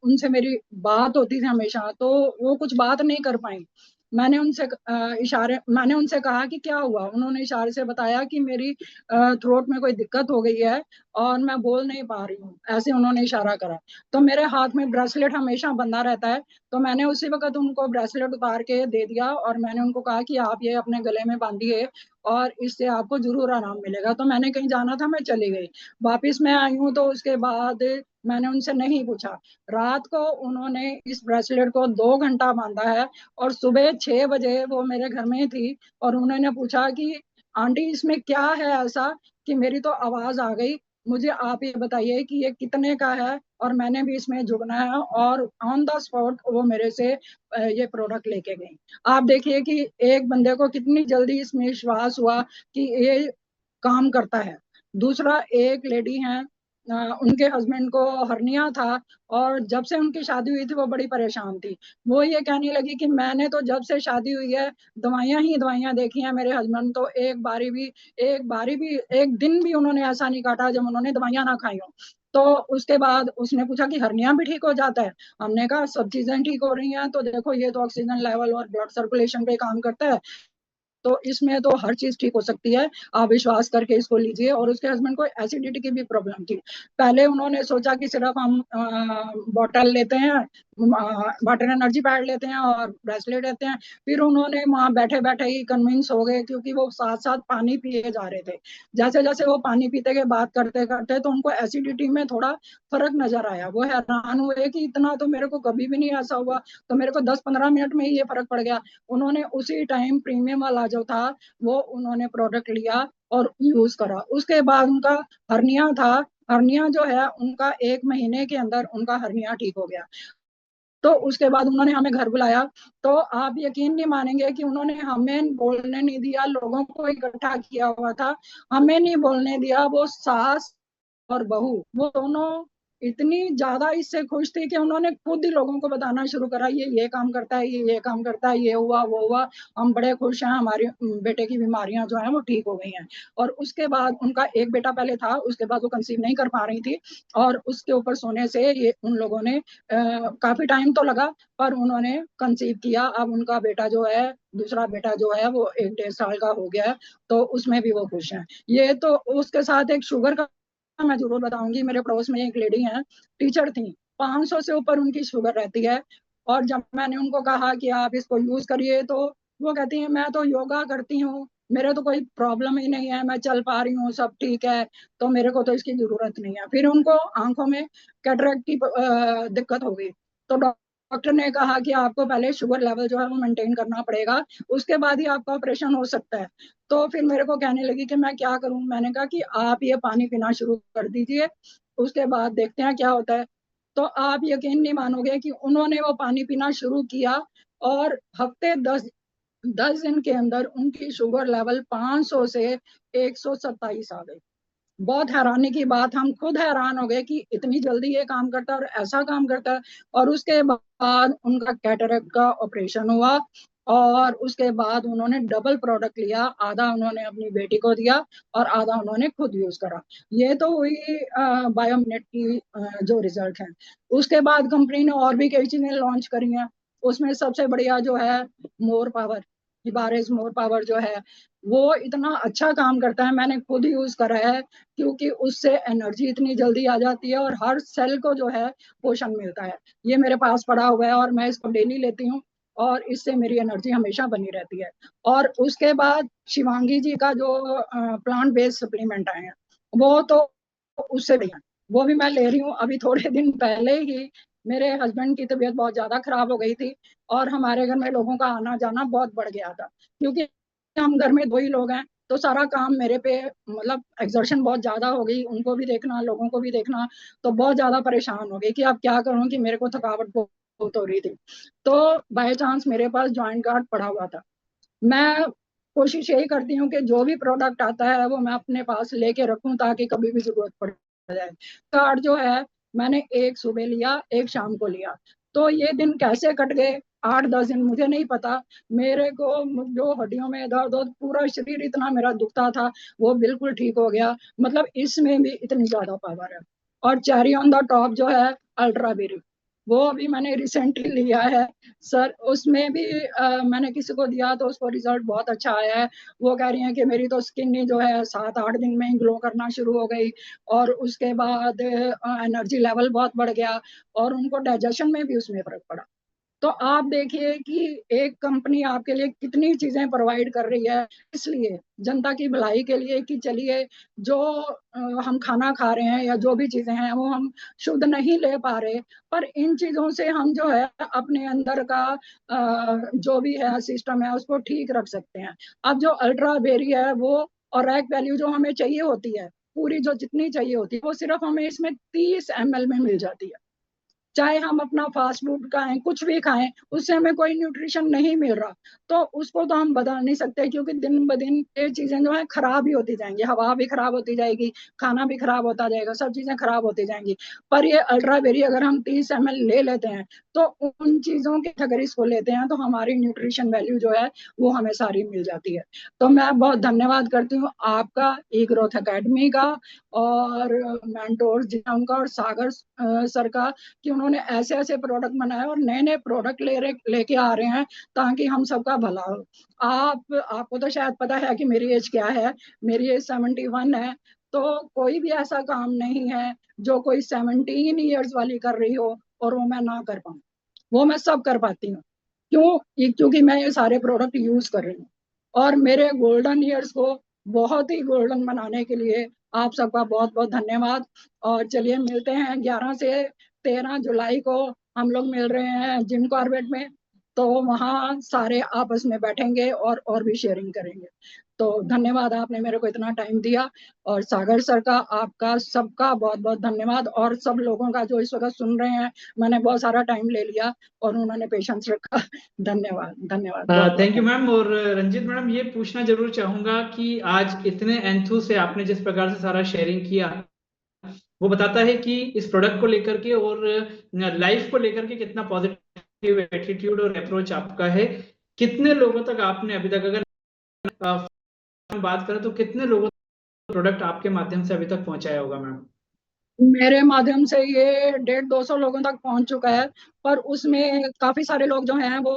उनसे मेरी बात होती थी हमेशा, तो वो कुछ बात नहीं कर पाई। मैंने उनसे कहा कि क्या हुआ। उन्होंने इशारे से बताया कि मेरी थ्रोट में कोई दिक्कत हो गई है और मैं बोल नहीं पा रही हूँ, ऐसे उन्होंने इशारा करा। तो मेरे हाथ में ब्रेसलेट हमेशा बंधा रहता है, तो मैंने उसी वक्त उनको ब्रेसलेट उतार के दे दिया और मैंने उनको कहा कि आप ये अपने गले में बांधिए और इससे आपको जरूर आराम मिलेगा। तो मैंने कहीं जाना था, मैं चली गई। वापिस मैं आई हूँ तो उसके बाद मैंने उनसे नहीं पूछा। रात को उन्होंने इस ब्रेसलेट को 2 घंटा बांधा है और सुबह 6 बजे वो मेरे घर में थी और उन्होंने पूछा कि आंटी इसमें क्या है ऐसा कि मेरी तो आवाज आ गई, मुझे आप ये बताइए कि ये कितने का है और मैंने भी इसमें जुड़ना है। और ऑन द स्पॉट वो मेरे से ये प्रोडक्ट लेके गई। आप देखिए कि एक बंदे को कितनी जल्दी इसमें विश्वास हुआ कि ये काम करता है। दूसरा, एक लेडी है, उनके हस्बैंड को हर्निया था और जब से उनकी शादी हुई थी वो बड़ी परेशान थी। वो ये कहने लगी कि मैंने तो जब से शादी हुई है दवाइयां ही दवाइयां देखी हैं, मेरे हस्बैंड तो एक दिन भी उन्होंने ऐसा नहीं काटा जब उन्होंने दवाइयां ना खाई हो। तो उसके बाद उसने पूछा कि हर्निया भी ठीक हो जाता है। हमने कहा सब चीजें ठीक हो रही हैं, तो देखो ये तो ऑक्सीजन लेवल और ब्लड सर्कुलेशन पे काम करता है, तो इसमें तो हर चीज ठीक हो सकती है, आप विश्वास करके इसको लीजिए। और उसके हस्बैंड को एसिडिटी की भी प्रॉब्लम थी। पहले उन्होंने सोचा कि सिर्फ हम बॉटल लेते हैं, वाटर एनर्जी पैड लेते हैं और ब्रेसलेट लेते हैं। फिर उन्होंने वहां बैठे बैठे ही कन्विंस हो गए, क्योंकि वो साथ साथ पानी पिए जा रहे थे। जैसे जैसे वो पानी पीते के बात करते करते तो उनको एसिडिटी में थोड़ा फर्क नजर आया। वो हैरान हुए कि इतना तो मेरे को कभी भी नहीं ऐसा हुआ, तो मेरे को 10-15 मिनट में ही ये फर्क पड़ गया। उन्होंने उसी टाइम प्रीमियम वाला जो था वो उन्होंने प्रोडक्ट लिया और यूज करा। उसके बाद उनका हर्निया था, हर्निया जो है उनका 1 महीने के अंदर उनका हर्निया ठीक हो गया। तो उसके बाद उन्होंने हमें घर बुलाया, तो आप यकीन नहीं मानेंगे कि उन्होंने हमें बोलने नहीं दिया, लोगों को इकट्ठा किया हुआ था, हमें नहीं बोलने दिया। वो सास और बहू वो दोनों इतनी ज्यादा इससे खुश थी कि उन्होंने खुद ही लोगों को बताना शुरू करा, ये काम करता है, ये काम करता है, ये हुआ वो हुआ, हम बड़े खुश हैं, हमारे बेटे की बीमारियां जो हैं वो ठीक हो गई हैं। और उसके बाद उनका एक बेटा पहले था, उसके बाद वो कंसीव नहीं कर पा रही थी, और उसके ऊपर सोने से ये उन लोगों ने काफी टाइम तो लगा, पर उन्होंने कंसीव किया। अब उनका बेटा जो है, दूसरा बेटा जो है वो 1-1.5 साल का हो गया है, तो उसमें भी वो खुश हैं। ये तो उसके साथ एक शुगर का मैं जरूर बताऊंगी। मेरे पड़ोस में एक लेडी है, टीचर थी, 500 से ऊपर उनकी शुगर रहती है, और जब मैंने उनको कहा कि आप इसको यूज करिए, तो वो कहती हैं मैं तो योगा करती हूँ, मेरे तो कोई प्रॉब्लम ही नहीं है, मैं चल पा रही हूँ, सब ठीक है, तो मेरे को तो इसकी जरूरत नहीं है। फिर उनको आंखों में कैटरेक्ट की दिक्कत हो गई, तो डॉक्टर ने कहा कि आपको पहले शुगर लेवल जो है वो मेंटेन करना पड़ेगा, उसके बाद ही आपका ऑपरेशन हो सकता है। तो फिर मेरे को कहने लगी कि मैं क्या करूं। मैंने कहा कि आप ये पानी पीना शुरू कर दीजिए, उसके बाद देखते हैं क्या होता है। तो आप यकीन नहीं मानोगे कि उन्होंने वो पानी पीना शुरू किया, और हफ्ते 10 दिन के अंदर उनकी शुगर लेवल 500 से 127 आ गई। बहुत हैरानी की बात, हम खुद हैरान हो गए कि इतनी जल्दी ये काम करता है और ऐसा काम करता है। और उसके बाद उनका कैटरेक्ट का ऑपरेशन हुआ, और उसके बाद उन्होंने डबल प्रोडक्ट लिया, आधा उन्होंने अपनी बेटी को दिया और आधा उन्होंने खुद यूज करा। ये तो हुई बायोमिनेट की जो रिजल्ट है। उसके बाद कंपनी ने और भी कई चीजें लॉन्च करी हैं, उसमें सबसे बढ़िया जो है मोर पावर, हिबारेज मोर पावर जो है वो इतना अच्छा काम करता है, मैंने खुद यूज करा है, क्योंकि उससे एनर्जी इतनी जल्दी आ जाती है और हर सेल को जो है पोषण मिलता है। ये मेरे पास पड़ा हुआ है और मैं इसको डेली लेती हूँ, और इससे मेरी एनर्जी हमेशा बनी रहती है। और उसके बाद शिवांगी जी का जो प्लांट बेस्ड सप्लीमेंट आए हैं, वो तो उससे भी है, वो भी मैं ले रही हूँ। अभी थोड़े दिन पहले ही मेरे हस्बैंड की तबीयत बहुत ज्यादा खराब हो गई थी, और हमारे घर में लोगों का आना जाना बहुत बढ़ गया था, क्योंकि हम घर में 2 ही लोग हैं, तो सारा काम मेरे पे, मतलब एक्सर्शन बहुत ज्यादा हो गई, उनको भी देखना, लोगों को भी देखना, तो बहुत ज्यादा परेशान हो गई कि अब क्या करूं, कि मेरे को थकावट बहुत हो रही थी। तो बाय चांस मेरे पास जॉइंट गार्ड पड़ा हुआ था। मैं कोशिश यही करती हूँ कि जो भी प्रोडक्ट आता है वो मैं अपने पास लेके रखूं, ताकि कभी भी जरूरत पड़ जाए। कार्ड जो है मैंने एक सुबह लिया, एक शाम को लिया, तो ये दिन कैसे कट गए 8-10 दिन मुझे नहीं पता। मेरे को जो हड्डियों में दर्द हो, पूरा शरीर इतना मेरा दुखता था, वो बिल्कुल ठीक हो गया। मतलब इसमें भी इतनी ज्यादा पावर है। और चेरी ऑन द टॉप जो है अल्ट्रा बेरी, वो अभी मैंने रिसेंटली लिया है सर। उसमें भी मैंने किसी को दिया तो उसको रिजल्ट बहुत अच्छा आया है। वो कह रही हैं कि मेरी तो स्किन ही जो है 7-8 दिन में ही ग्लो करना शुरू हो गई, और उसके बाद एनर्जी लेवल बहुत बढ़ गया, और उनको डाइजेशन में भी उसमें फर्क पड़ा। तो आप देखिए कि एक कंपनी आपके लिए कितनी चीजें प्रोवाइड कर रही है, इसलिए जनता की भलाई के लिए, कि चलिए जो हम खाना खा रहे हैं या जो भी चीजें हैं वो हम शुद्ध नहीं ले पा रहे, पर इन चीजों से हम जो है अपने अंदर का जो भी है सिस्टम है उसको ठीक रख सकते हैं। अब जो अल्ट्रा बेरी है वो, और रैक वैल्यू जो हमें चाहिए होती है, पूरी जो जितनी चाहिए होती है, वो सिर्फ हमें इसमें 30 ml में मिल जाती है। चाहे हम अपना फास्ट फूड खाएं, कुछ भी खाएं, उससे हमें कोई न्यूट्रिशन नहीं मिल रहा, तो उसको तो हम बदल नहीं सकते, क्योंकि दिन ब दिन ये चीजें जो है खराब ही होती जाएंगी, हवा भी खराब होती जाएगी, खाना भी खराब होता जाएगा, सब चीजें खराब होती जाएंगी। पर ये अल्ट्रा बेरी अगर हम 30 ml ले लेते हैं, तो उन चीजों के अगर इसको लेते हैं तो हमारी न्यूट्रिशन वैल्यू जो है वो हमें सारी मिल जाती है। तो मैं बहुत धन्यवाद करती हूँ आपका, ई ग्रोथ अकेडमी का, और मेंटोर जी उनका, और सागर सर का, कि उन्होंने ऐसे ऐसे प्रोडक्ट बनाए और नए नए प्रोडक्ट लेके आ रहे हैं, ताकि हम सबका भला हो। आपको तो शायद पता है कि मेरी एज क्या है, मेरी एज 71 है। तो कोई भी ऐसा काम नहीं है जो कोई 17 ईयर्स वाली कर रही हो और वो मैं ना कर पाऊँ, वो मैं सब कर पाती हूँ। क्योंकि मैं ये सारे प्रोडक्ट यूज कर रही हूँ, और मेरे गोल्डन ईयर्स को बहुत ही गोल्डन बनाने के लिए आप सबका बहुत बहुत धन्यवाद। और चलिए मिलते हैं 11 से 13 जुलाई को, हम लोग मिल रहे हैं जिम कॉर्बेट में। तो वहाँ सारे आपस में बैठेंगे और भी शेयरिंग करेंगे। तो धन्यवाद, आपने मेरे को इतना टाइम दिया। और सागर सर का, आपका सबका बहुत बहुत धन्यवाद। और सब लोगों का जो इस वक्त सुन रहे हैं, मैंने बहुत सारा टाइम ले लिया और उन्होंने पेशेंस रखा। धन्यवाद, धन्यवाद, बहुत थैंक यू मैम। और रंजीत मैडम, ये पूछना जरूर चाहूंगा कि आज इतने एंथू से आपने जिस प्रकार से सारा शेयरिंग किया, वो बताता है कि इस प्रोडक्ट को लेकर के और लाइफ को लेकर के कितना पॉजिटिव एटीट्यूड और अप्रोच आपका है। कितने लोगों तक आपने अभी तक, अगर बात करें तो कितने लोगों तक प्रोडक्ट आपके माध्यम से अभी तक पहुंचाया होगा मैम? मेरे माध्यम से ये 150-200 लोगों तक पहुंच चुका है, पर उसमें काफी सारे लोग जो हैं वो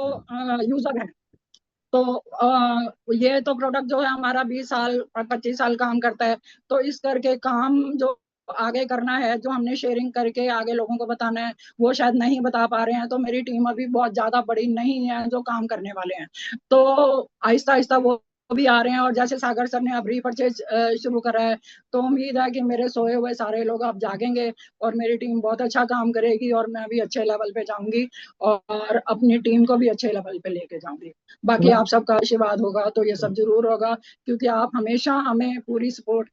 यूजर हैं। तो ये तो प्रोडक्ट जो है हमारा 20 साल 25 साल काम करता है। तो इस करके काम जो आगे करना है, जो हमने शेयरिंग करके आगे लोगों को बताना है, वो शायद नहीं बता पा रहे हैं। तो मेरी टीम अभी बहुत ज्यादा बड़ी नहीं है जो काम करने वाले हैं। तो आहिस्ता आहिस्ता वो भी आ रहे हैं। और जैसे सागर सर ने अब रीपरचेज शुरू करा है, तो उम्मीद है कि मेरे सोए हुए सारे लोग अब जागेंगे और मेरी टीम बहुत अच्छा काम करेगी और मैं भी अच्छे लेवल पे जाऊंगी और अपनी टीम को भी अच्छे लेवल पे लेके जाऊंगी। बाकी आप सबका आशीर्वाद होगा तो ये सब जरूर होगा, क्योंकि आप हमेशा हमें पूरी सपोर्ट,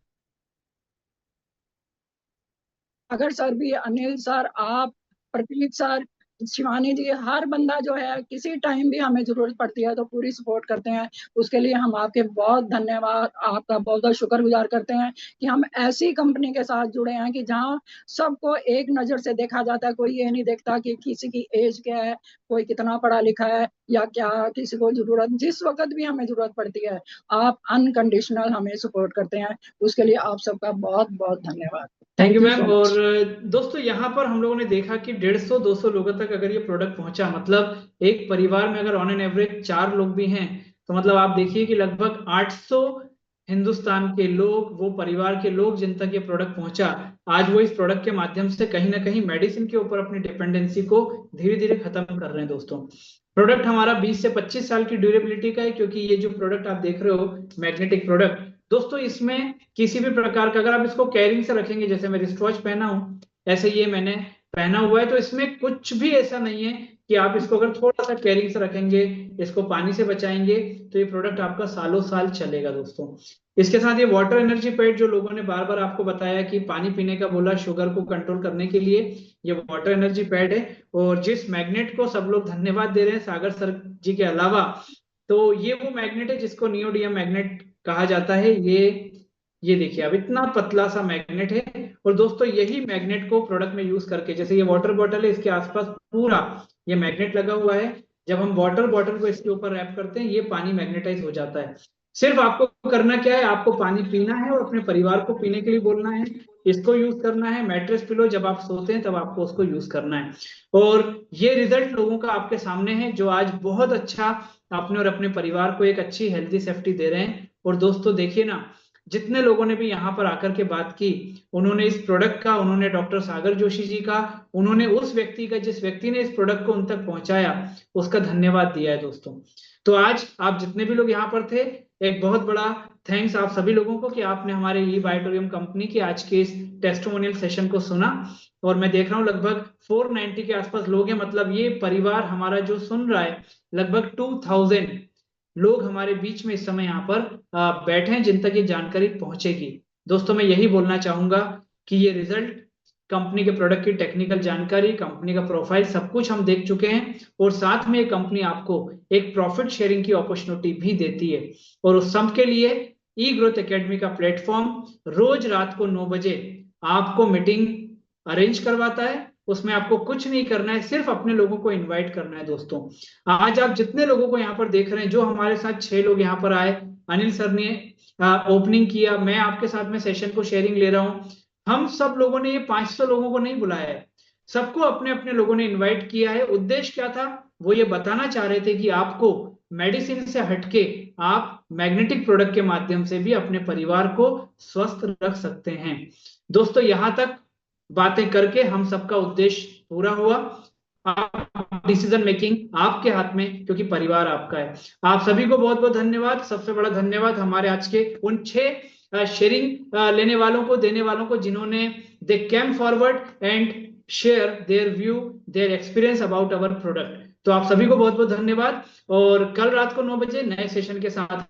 सागर सर भी, अनिल सर, आप, प्रतीक सर, शिवानी जी, हर बंदा जो है किसी टाइम भी हमें जरूरत पड़ती है तो पूरी सपोर्ट करते हैं। उसके लिए हम आपके बहुत धन्यवाद, आपका बहुत बहुत शुक्रगुजार करते हैं कि हम ऐसी कंपनी के साथ जुड़े हैं कि जहां सबको एक नजर से देखा जाता है। कोई ये नहीं देखता कि किसी की एज क्या है, कोई कितना पढ़ा लिखा है या क्या, किसी को जरूरत, जिस वक्त भी हमें जरूरत पड़ती है आप अनकंडीशनल हमें सपोर्ट करते हैं। उसके लिए आप सबका बहुत बहुत धन्यवाद। Thank you ma'am. और दोस्तों, यहाँ पर हम लोगों ने देखा कि 150-200 लोगों तक अगर ये प्रोडक्ट पहुंचा, मतलब एक परिवार में अगर ऑन एन एवरेज 4 लोग भी हैं, तो मतलब आप देखिए कि लगभग 800 हिंदुस्तान के लोग, वो परिवार के लोग जिन तक ये प्रोडक्ट पहुंचा, आज वो इस प्रोडक्ट के माध्यम से कहीं ना कहीं मेडिसिन के ऊपर अपनी डिपेंडेंसी को धीरे धीरे खत्म कर रहे हैं। दोस्तों, प्रोडक्ट हमारा 20 से 25 साल की ड्यूरेबिलिटी का है, क्योंकि ये जो प्रोडक्ट आप देख रहे हो मैग्नेटिक प्रोडक्ट, दोस्तों इसमें किसी भी प्रकार का, अगर आप इसको कैरिंग से रखेंगे, जैसे मैं रिस्ट वॉच पहना हूं ऐसे ये मैंने पहना हुआ है, तो इसमें कुछ भी ऐसा नहीं है कि आप इसको अगर थोड़ा सा कैरिंग से रखेंगे, इसको पानी से बचाएंगे, तो ये प्रोडक्ट आपका सालों साल चलेगा। दोस्तों, इसके साथ ये वाटर एनर्जी पैड, जो लोगों ने बार बार आपको बताया कि पानी पीने का बोला शुगर को कंट्रोल करने के लिए, ये वाटर एनर्जी पैड है। और जिस मैग्नेट को सब लोग धन्यवाद दे रहे हैं सागर सर जी के अलावा, तो ये वो मैग्नेट है जिसको नियोडियम मैग्नेट कहा जाता है। ये देखिए, अब इतना पतला सा मैग्नेट है। और दोस्तों, यही मैग्नेट को प्रोडक्ट में यूज करके, जैसे ये वाटर बॉटल है, इसके आसपास पूरा ये मैग्नेट लगा हुआ है। जब हम वाटर बॉटल को इसके ऊपर रैप करते हैं, ये पानी मैग्नेटाइज हो जाता है। सिर्फ आपको करना क्या है, आपको पानी पीना है और अपने परिवार को पीने के लिए बोलना है, इसको यूज करना है। मैट्रेस पिलो जब आप सोते हैं तब आपको उसको यूज करना है। और ये रिजल्ट लोगों का आपके सामने है, जो आज बहुत अच्छा अपने और अपने परिवार को एक अच्छी हेल्दी सेफ्टी दे रहे हैं। और दोस्तों देखिए ना, जितने लोगों ने भी यहाँ पर आकर के बात की, उन्होंने इस प्रोडक्ट का, उन्होंने डॉक्टर सागर जोशी जी का, उन्होंने उस व्यक्ति का जिस व्यक्ति ने इस प्रोडक्ट को उन तक पहुंचाया, उसका धन्यवाद दिया है। दोस्तों, तो आज आप जितने भी लोग यहाँ पर थे, एक बहुत बड़ा थैंक्स आप सभी लोगों को कि आपने हमारे ई बायोटोरियम कंपनी की आज के इस टेस्टिमोनियल सेशन को सुना। और मैं देख रहा हूँ लगभग 490 के आसपास लोग हैं, मतलब ये परिवार हमारा जो सुन रहा है, लगभग 2000 लोग हमारे बीच में इस समय यहाँ पर बैठे हैं जिन तक ये जानकारी पहुंचेगी। दोस्तों, मैं यही बोलना चाहूंगा कि ये रिजल्ट, कंपनी के प्रोडक्ट की टेक्निकल जानकारी, कंपनी का प्रोफाइल, सब कुछ हम देख चुके हैं। और साथ में ये कंपनी आपको एक प्रॉफिट शेयरिंग की अपॉर्चुनिटी भी देती है। और उस सब के लिए ई ग्रोथ एकेडमी का प्लेटफॉर्म रोज रात को 9 बजे आपको मीटिंग अरेंज करवाता है। उसमें आपको कुछ नहीं करना है, सिर्फ अपने लोगों को इनवाइट करना है। दोस्तों, आज आप जितने लोगों को यहाँ पर देख रहे हैं, जो हमारे साथ 6 लोग यहाँ पर आए, अनिल सर ने ओपनिंग किया, मैं आपके साथ में सेशन को शेयरिंग ले रहा हूँ, हम सब लोगों ने ये 500 लोगों को नहीं बुलाया है, सबको अपने अपने लोगों ने इनवाइट किया है। उद्देश्य क्या था, वो ये बताना चाह रहे थे कि आपको मेडिसिन से हटके आप मैग्नेटिक प्रोडक्ट के माध्यम से भी अपने परिवार को स्वस्थ रख सकते हैं। दोस्तों, यहां तक बातें करके हम सबका उद्देश्य पूरा हुआ। डिसीजन मेकिंग आपके हाथ में, क्योंकि परिवार आपका है। आप सभी को बहुत बहुत धन्यवाद। सबसे बड़ा धन्यवाद हमारे आज के उन 6 शेयरिंग लेने वालों को, देने वालों को, जिन्होंने they came forward and share their view, their experience about our product. तो आप सभी को बहुत बहुत धन्यवाद, और कल रात को 9 बजे नए सेशन के साथ